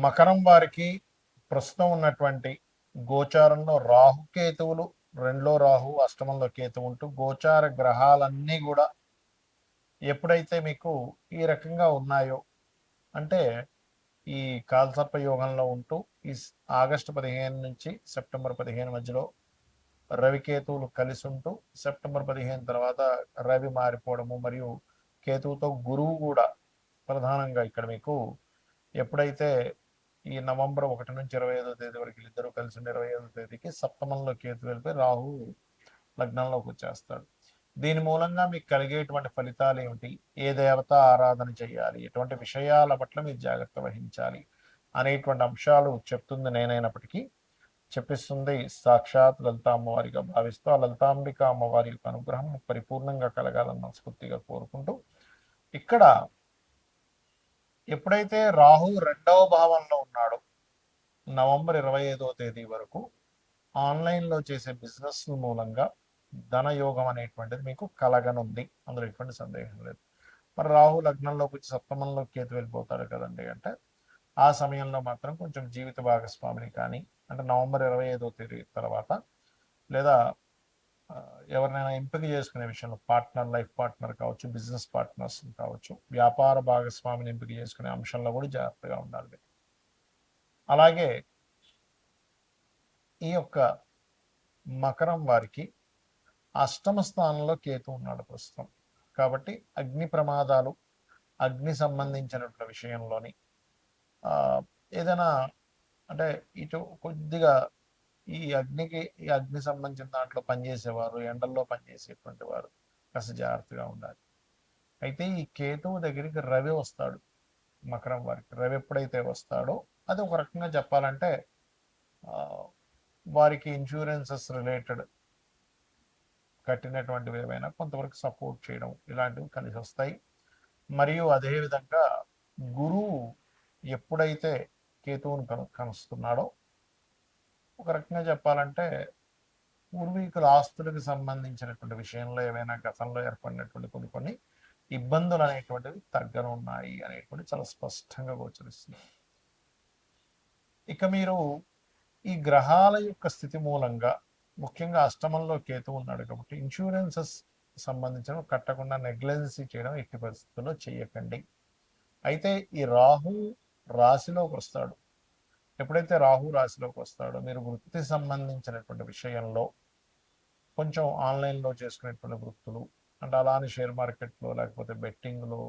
మకరం వారికి ప్రస్తుతం ఉన్నటువంటి గోచారంలో రాహుకేతువులు, రెండులో రాహు అష్టమంలో కేతు ఉంటూ గోచార గ్రహాలన్నీ కూడా ఎప్పుడైతే మీకు ఈ రకంగా ఉన్నాయో అంటే ఈ కాలసర్ప యోగంలో ఉంటూ ఈ ఆగస్టు 15 నుంచి సెప్టెంబర్ 15 మధ్యలో రవికేతువులు కలిసి ఉంటూ సెప్టెంబర్ 15 తర్వాత రవి మారిపోవడము మరియు కేతువుతో గురువు కూడా ప్రధానంగా ఇక్కడ మీకు ఎప్పుడైతే ఈ నవంబర్ 1 నుంచి 25వ తేదీ వరకు ఇద్దరు కలిసి 25వ తేదీకి సప్తమంలో కేతు వెళ్ళిపోయి రాహు లగ్నంలోకి వచ్చేస్తాడు. దీని మూలంగా మీకు కలిగేటువంటి ఫలితాలు ఏమిటి, ఏ దేవత ఆరాధన చేయాలి, ఎటువంటి విషయాల పట్ల మీరు జాగ్రత్త వహించాలి అనేటువంటి అంశాలు చెప్తుంది నేనైనప్పటికీ చెప్పిస్తుంది సాక్షాత్ లలిత అమ్మవారిగా భావిస్తూ ఆ లలితాంబిక అమ్మవారి యొక్క అనుగ్రహం పరిపూర్ణంగా కలగాలని మనస్ఫూర్తిగా కోరుకుంటూ ఇక్కడ ఎప్పుడైతే రాహు రెండవ భావంలో ఉన్నాడో నవంబర్ 25వ తేదీ వరకు ఆన్లైన్లో చేసే బిజినెస్ మూలంగా ధనయోగం అనేటువంటిది మీకు కలగనుంది, అందులో ఎటువంటి సందేహం లేదు. మరి రాహు లగ్నంలోకి వచ్చి సప్తమంలో కేతు వెళ్ళిపోతాడు కదండి అంటే ఆ సమయంలో మాత్రం కొంచెం జీవిత భాగస్వామిని కానీ అంటే నవంబర్ 25వ తేదీ తర్వాత లేదా ఎవరినైనా ఎంపిక చేసుకునే విషయంలో పార్ట్నర్, లైఫ్ పార్ట్నర్ కావచ్చు, బిజినెస్ పార్ట్నర్స్ కావచ్చు, వ్యాపార భాగస్వామిని ఎంపిక చేసుకునే అంశంలో కూడా జాగ్రత్తగా ఉండాలి. అలాగే ఈ యొక్క మకరం వారికి అష్టమ స్థానంలో కేతు ఉన్నాడు ప్రస్తుతం. కాబట్టి అగ్ని ప్రమాదాలు, అగ్ని సంబంధించినటువంటి విషయంలోని ఏదైనా అంటే ఇటు కొద్దిగా ఈ అగ్ని సంబంధించిన దాంట్లో పనిచేసేవారు, ఎండల్లో పనిచేసేటువంటి వారు కాస్త జాగ్రత్తగా ఉండాలి. అయితే ఈ కేతువు దగ్గరికి రవి వస్తాడు మకరం వారికి. రవి ఎప్పుడైతే వస్తాడో అది ఒక రకంగా చెప్పాలంటే వారికి ఇన్సూరెన్సెస్ రిలేటెడ్ కట్టినటువంటివి ఏవైనా కొంతవరకు సపోర్ట్ చేయడం ఇలాంటివి కలిసి వస్తాయి. మరియు అదేవిధంగా గురువు ఎప్పుడైతే కేతువును కలుస్తున్నాడో ఒక రకంగా చెప్పాలంటే పూర్వీకుల ఆస్తులకు సంబంధించినటువంటి విషయంలో ఏవైనా గతంలో ఏర్పడినటువంటి కొన్ని ఇబ్బందులు అనేటువంటివి తగ్గనున్నాయి అనేటువంటి చాలా స్పష్టంగా గోచరిస్తుంది. ఇక మీరు ఈ గ్రహాల యొక్క స్థితి మూలంగా ముఖ్యంగా అష్టమంలో కేతు ఉన్నాడు కాబట్టి ఇన్సూరెన్సెస్ సంబంధించిన కట్టకుండా నెగ్లెన్సీ చేయడం ఎట్టి పరిస్థితుల్లో చేయకండి. అయితే ఈ రాహు రాశిలోకి వస్తాడు. ఎప్పుడైతే రాహు రాశిలోకి వస్తాడో మీరు వృత్తి సంబంధించినటువంటి విషయంలో కొంచెం ఆన్లైన్లో చేసుకునేటువంటి వృత్తులు అంటే అలానే షేర్ మార్కెట్లో లేకపోతే బెట్టింగ్లో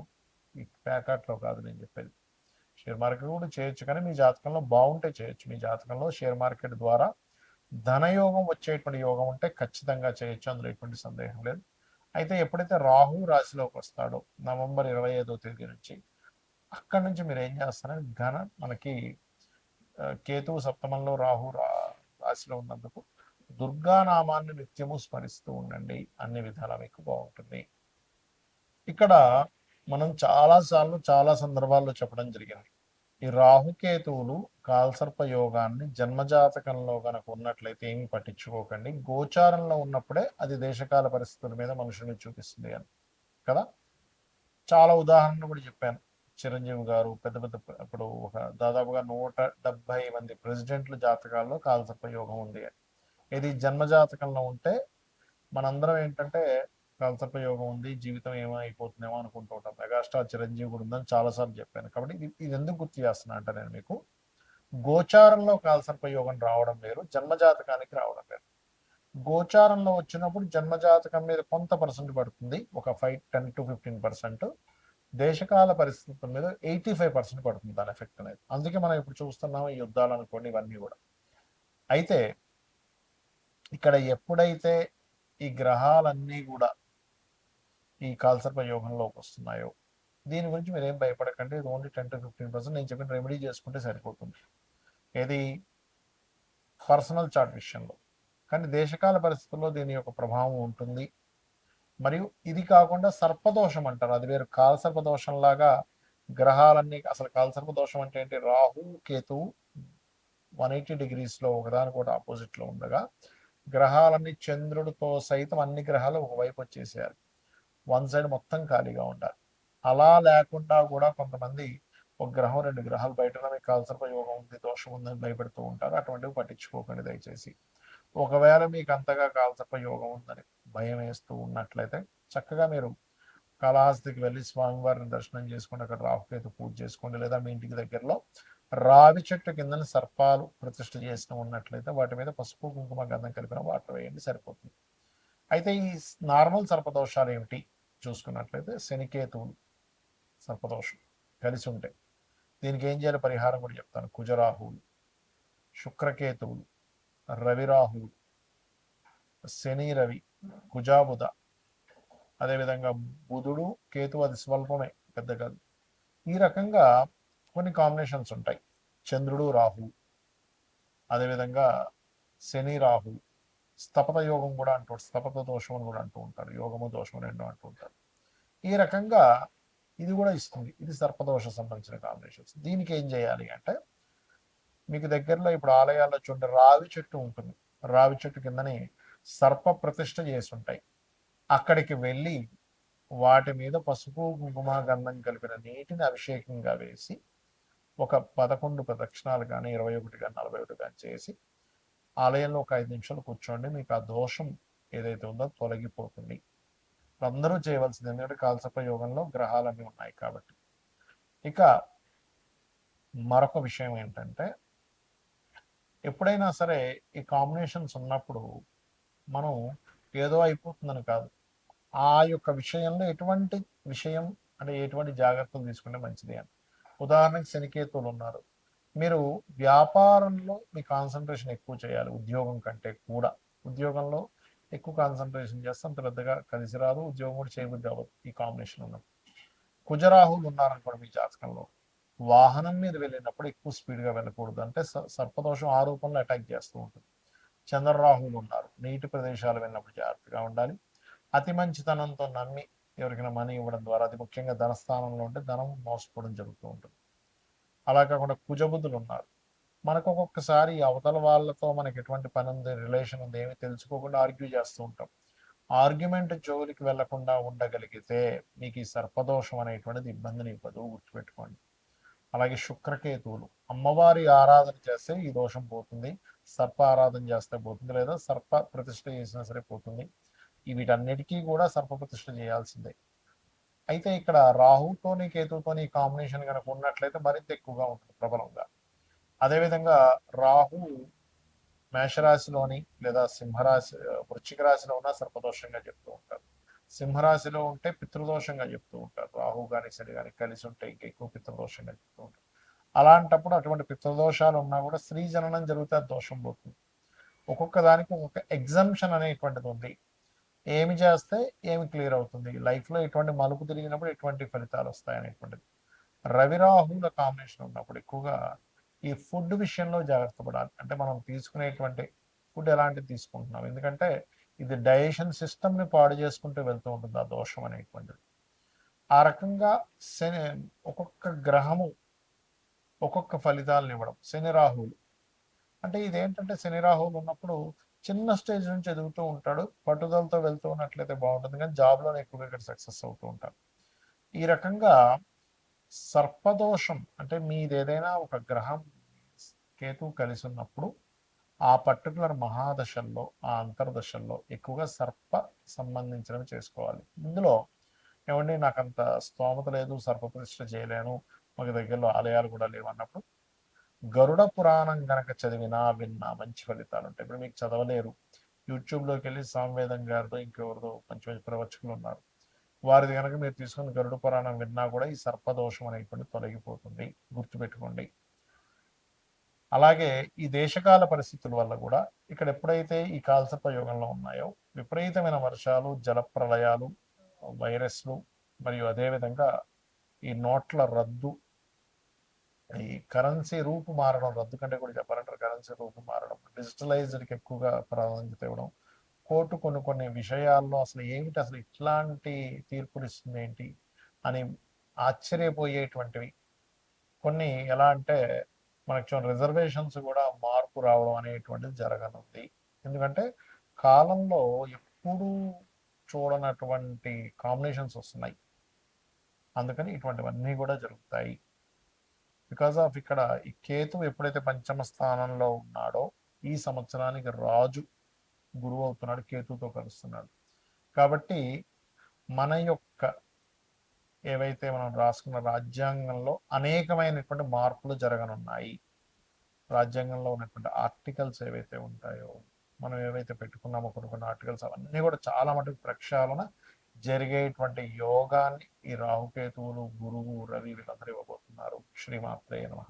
ఈ ప్యాకెట్లో కాదు నేను చెప్పేది. షేర్ మార్కెట్ కూడా చేయొచ్చు కానీ మీ జాతకంలో బాగుంటే చేయొచ్చు. మీ జాతకంలో షేర్ మార్కెట్ ద్వారా ధనయోగం వచ్చేటువంటి యోగం ఉంటే ఖచ్చితంగా చేయొచ్చు, అందులో ఎటువంటి సందేహం లేదు. అయితే ఎప్పుడైతే రాహు రాశిలోకి వస్తాడో నవంబర్ 25వ తేదీ నుంచి అక్కడి నుంచి మీరు ఏం చేస్తారంటే మనకి కేతువు సప్తమంలో రాహు రాశిలో ఉన్నందుకు దుర్గానామాన్ని నిత్యము స్మరిస్తూ ఉండండి, అన్ని విధాలా మీకు బాగుంటుంది. ఇక్కడ మనం చాలాసార్లు చాలా సందర్భాల్లో చెప్పడం జరిగింది, ఈ రాహుకేతువులు కాల్సర్ప యోగాన్ని జన్మజాతకంలో కనుక ఉన్నట్లయితే ఏమి పట్టించుకోకండి, గోచారంలో ఉన్నప్పుడే అది దేశకాల పరిస్థితుల మీద మనుషుల్ని చూపిస్తుంది అని కదా. చాలా ఉదాహరణలు కూడా చెప్పాను. చిరంజీవి గారు పెద్ద పెద్ద ఇప్పుడు ఒక దాదాపుగా 170 మంది ప్రెసిడెంట్ల జాతకాల్లో కాల్సర్ప యోగం ఉంది అని. ఇది జన్మజాతకంలో ఉంటే మనందరం ఏంటంటే కాల్సర్ప యోగం ఉంది, జీవితం ఏమైపోతుందేమో అనుకుంటూ ఉంటాం. మెగాస్టార్ చిరంజీవి కూడా ఉందని చాలాసార్లు చెప్పాను. కాబట్టి ఇది ఎందుకు గుర్తు చేస్తున్నా అంటే నేను మీకు గోచారంలో కాల్సర్ప యోగం రావడం వేరు, జన్మజాతకానికి రావడం వేరు. గోచారంలో వచ్చినప్పుడు జన్మజాతకం మీద కొంత పర్సెంట్ పడుతుంది, ఒక 10 to 15%. దేశకాల పరిస్థితుల మీద 85% పడుతుంది దాని ఎఫెక్ట్ అనేది. అందుకే మనం ఇప్పుడు చూస్తున్నాం ఈ యుద్ధాలు అనుకోండి ఇవన్నీ కూడా. అయితే ఇక్కడ ఎప్పుడైతే ఈ గ్రహాలన్నీ కూడా ఈ కాల్సర్ప యోగంలోకి వస్తున్నాయో దీని గురించి మీరు ఏం భయపడకండి. ఇది ఓన్లీ 10 to 15% నేను చెప్పిన రెమెడీ చేసుకుంటే సరిపోతుంది, ఏది పర్సనల్ చార్ట్ విషయంలో. కానీ దేశకాల పరిస్థితుల్లో దీని యొక్క ప్రభావం ఉంటుంది. మరియు ఇది కాకుండా సర్పదోషం అంటారు, అది వేరు. కాలసర్పదోషం లాగా గ్రహాలన్నీ అసలు కాలసర్పదోషం అంటే ఏంటి, రాహు కేతువు 180 degreesలో ఒకదానికొకటి ఆపోజిట్లో ఉండగా గ్రహాలన్నీ చంద్రుడితో సైతం అన్ని గ్రహాలు ఒకవైపు వచ్చేసేయాలి, వన్ సైడ్ మొత్తం ఖాళీగా ఉండాలి. అలా లేకుండా కూడా కొంతమంది ఒక గ్రహం 2 గ్రహాలు బయటన మీకు కాలసర్ప యోగం ఉంది, దోషం ఉందని భయపెడుతూ ఉంటారు. అటువంటివి పట్టించుకోకండి దయచేసి. ఒకవేళ మీకు అంతగా కాలసర్ప యోగం ఉందని భయం వేస్తూ ఉన్నట్లయితే చక్కగా మీరు కాళహస్తికి వెళ్ళి స్వామివారిని దర్శనం చేసుకోండి, అక్కడ రాహుకేతు పూజ చేసుకోండి. లేదా మీ ఇంటికి దగ్గరలో రావి చెట్టు కింద సర్పాలు ప్రతిష్ఠ చేసిన ఉన్నట్లయితే వాటి మీద పసుపు కుంకుమ గంధం కలిపిన వాటర్ వేయండి, సరిపోతుంది. అయితే ఈ నార్మల్ సర్పదోషాలు ఏమిటి చూసుకున్నట్లయితే శనికేతువులు సర్పదోషం కలిసి ఉంటాయి. దీనికి ఏం చేయాలి పరిహారం కూడా చెప్తాను. కుజరాహువులు, శుక్రకేతువులు, రవిరాహువులు, శని రవి, కుజాబుధ, అదేవిధంగా బుధుడు కేతు అది స్వల్పమే, పెద్ద కాదు. ఈ రకంగా కొన్ని కాంబినేషన్స్ ఉంటాయి. చంద్రుడు రాహు, అదేవిధంగా శని రాహు, స్తపత యోగం కూడా అంటూ, స్తపత దోషం అని కూడా అంటూ ఉంటారు. యోగము దోషము రెండు అంటూ ఉంటారు. ఈ రకంగా ఇది కూడా ఇస్తుంది. ఇది సర్పదోష సంబంధించిన కాంబినేషన్స్. దీనికి ఏం చేయాలి అంటే, మీకు దగ్గరలో ఇప్పుడు ఆలయాల్లో చూడండి రావి చెట్టు ఉంటుంది. రావి చెట్టు కిందని సర్ప ప్రతిష్ఠ చేసి ఉంటాయి. అక్కడికి వెళ్ళి వాటి మీద పసుపు కుంకుమ గంధం కలిపిన నీటిని అభిషేకంగా వేసి ఒక 11 ప్రదక్షిణాలు కానీ 21 కానీ 41 కానీ చేసి ఆలయంలో ఒక 5 నిమిషాలు కూర్చోండి. మీకు ఆ దోషం ఏదైతే ఉందో తొలగిపోతుంది. అందరూ చేయవలసింది, ఎందుకంటే కాలసర్ప యోగంలో గ్రహాలన్నీ ఉన్నాయి కాబట్టి. ఇక మరొక విషయం ఏంటంటే, ఎప్పుడైనా సరే ఈ కాంబినేషన్స్ ఉన్నప్పుడు మనం ఏదో అయిపోతుందని కాదు, ఆ యొక్క విషయంలో ఎటువంటి విషయం అంటే ఎటువంటి జాగ్రత్తలు తీసుకుంటే మంచిది అని. ఉదాహరణకి శనికేతువులు ఉన్నారు. మీరు వ్యాపారంలో మీ కాన్సన్ట్రేషన్ ఎక్కువ చేయాలి ఉద్యోగం కంటే కూడా. ఉద్యోగంలో ఎక్కువ కాన్సన్ట్రేషన్ చేస్తే అంత పెద్దగా కలిసి రాదు, ఉద్యోగం కూడా చేయబుద్ధి అవ్వదు ఈ కాంబినేషన్ ఉన్నప్పుడు. కుజరాహులు ఉన్నారనుకోండి మీ జాతకంలో, వాహనం మీద వెళ్ళినప్పుడు ఎక్కువ స్పీడ్గా వెళ్ళకూడదు, అంటే సర్పదోషం ఆ రూపంలో అటాక్ చేస్తూ ఉంటుంది. చంద్రరాహువులు ఉన్నారు, నీటి ప్రదేశాలు వెళ్ళినప్పుడు జాగ్రత్తగా ఉండాలి. అతి మంచితనంతో నమ్మి ఎవరికైనా మనీ ఇవ్వడం ద్వారా, అది ముఖ్యంగా ధనస్థానంలో ఉంటే ధనం మోసపోవడం జరుగుతూ ఉంటుంది. అలా కాకుండా కుజబుద్ధులు ఉన్నారు, మనకు ఒక్కొక్కసారి అవతల వాళ్ళతో మనకి ఎటువంటి పని ఉంది, రిలేషన్ ఉంది, ఏమి తెలుసుకోకుండా ఆర్గ్యూ చేస్తూ ఉంటాం. ఆర్గ్యుమెంట్ జోలికి వెళ్లకుండా ఉండగలిగితే మీకు ఈ సర్పదోషం అనేటువంటిది ఇబ్బందిని ఇవ్వదు, గుర్తుపెట్టుకోండి. అలాగే శుక్రకేతువులు, అమ్మవారి ఆరాధన చేస్తే ఈ దోషం పోతుంది, సర్ప ఆరాధన చేస్తే పోతుంది, లేదా సర్ప ప్రతిష్ఠ చేసినా సరే పోతుంది. వీటన్నిటికీ కూడా సర్ప ప్రతిష్ఠ చేయాల్సిందే. అయితే ఇక్కడ రాహుతోని కేతుతోని కాంబినేషన్ కనుక ఉన్నట్లయితే మరింత ఎక్కువగా ఉంటుంది, ప్రబలంగా. అదేవిధంగా రాహు మేషరాశిలోని లేదా సింహరాశి, వృశ్చిక రాశిలో ఉన్న సర్పదోషంగా చెప్తూ ఉంటారు. సింహరాశిలో ఉంటే పితృదోషంగా చెప్తూ ఉంటారు. రాహు కానీ శని కానీ కలిసి ఉంటే ఇంకా ఎక్కువ పితృదోషంగా చెప్తూ ఉంటారు. అలాంటప్పుడు అటువంటి పితృదోషాలు ఉన్నా కూడా స్త్రీ జననం జరిగితే దోషం పోతుంది. ఒక్కొక్క దానికి ఒక్కొక్క ఎగ్జంప్షన్ అనేటువంటిది ఉంది. ఏమి చేస్తే ఏమి క్లియర్ అవుతుంది, లైఫ్లో ఎటువంటి మలుపు తిరిగినప్పుడు ఎటువంటి ఫలితాలు వస్తాయి అనేటువంటిది. రవిరాహుల కాంబినేషన్ ఉన్నప్పుడు ఎక్కువగా ఈ ఫుడ్ విషయంలో జాగ్రత్త పడాలి. అంటే మనం తీసుకునేటువంటి ఫుడ్ ఎలాంటిది తీసుకుంటున్నాం, ఎందుకంటే ఇది డైజెషన్ సిస్టమ్ని పాడు చేసుకుంటూ వెళ్తూ ఉంటుంది ఆ దోషం అనేటువంటిది. ఆ రకంగా శని, ఒక్కొక్క గ్రహము ఒక్కొక్క ఫలితాలను ఇవ్వడం. శని రాహువులు అంటే ఇదేంటంటే, శని రాహువులు ఉన్నప్పుడు చిన్న స్టేజ్ నుంచి ఎదుగుతూ ఉంటాడు, పట్టుదలతో వెళ్తూ ఉన్నట్లయితే బాగుంటుంది, కానీ జాబ్లోనే ఎక్కువగా ఇక్కడ సక్సెస్ అవుతూ ఉంటారు. ఈ రకంగా సర్పదోషం అంటే మీది ఏదైనా ఒక గ్రహం కేతువు కలిసి ఉన్నప్పుడు ఆ పర్టికులర్ మహాదశల్లో, ఆ అంతర్దశల్లో ఎక్కువగా సర్ప సంబంధించినవి చేసుకోవాలి. ఇందులో ఏమండి నాకు అంత స్తోమత లేదు, సర్ప ప్రతిష్ఠ చేయలేను, మాకు దగ్గరలో ఆలయాలు కూడా లేవు అన్నప్పుడు గరుడ పురాణం గనక చదివినా విన్నా మంచి ఫలితాలు ఉంటాయి. ఇప్పుడు మీకు చదవలేరు, యూట్యూబ్లోకి వెళ్ళి సామవేదం గారితో ఇంకెవరితో మంచి మంచి ప్రవచకులు ఉన్నారు, వారిది కనుక మీరు తీసుకుని గరుడ పురాణం విన్నా కూడా ఈ సర్పదోషం అనేటువంటి తొలగిపోతుంది, గుర్తుపెట్టుకోండి. అలాగే ఈ దేశకాల పరిస్థితుల వల్ల కూడా ఇక్కడ ఎప్పుడైతే ఈ కాలసర్ప యోగంలో ఉన్నాయో విపరీతమైన వర్షాలు, జలప్రలయాలు, వైరస్లు, మరియు అదేవిధంగా ఈ నోట్ల రద్దు, ఈ కరెన్సీ రూపు మారడం, రద్దు కంటే కూడా చెప్పాలంటే కరెన్సీ రూపు మారడం, డిజిటలైజ్డ్కి ఎక్కువగా ప్రాధాన్యత ఇవ్వడం, కోర్టు కొన్ని కొన్ని విషయాల్లో అసలు ఏమిటి, అసలు ఇట్లాంటి తీర్పులు ఇస్తుంది ఏంటి అని ఆశ్చర్యపోయేటువంటివి కొన్ని. ఎలా అంటే మనకి చూడండి, రిజర్వేషన్స్ కూడా మార్పు రావడం అనేటువంటిది జరగనుంది. ఎందుకంటే కాలంలో ఎప్పుడూ చూడనటువంటి కాంబినేషన్స్ వస్తున్నాయి, అందుకని ఇటువంటివన్నీ కూడా జరుగుతాయి. బికాస్ ఆఫ్ ఇక్కడ ఈ కేతు ఎప్పుడైతే పంచమ స్థానంలో ఉన్నాడో ఈ సంవత్సరానికి రాజు గురువు అవుతున్నాడు, కేతుతో కలుస్తున్నాడు. కాబట్టి మన యొక్క ఏవైతే మనం రాసుకున్న రాజ్యాంగంలో అనేకమైనటువంటి మార్పులు జరగనున్నాయి. రాజ్యాంగంలో ఉన్నటువంటి ఆర్టికల్స్ ఏవైతే ఉంటాయో, మనం ఏవైతే పెట్టుకున్నామో కొన్ని ఆర్టికల్స్, అవన్నీ కూడా చాలా మటుకు ప్రక్షాళన జరిగేటువంటి యోగాన్ని ఈ రాహుకేతువులు, గురువు, రవి వీళ్ళందరూ ఇవ్వబోతున్నారు. శ్రీమాత్రే నమః.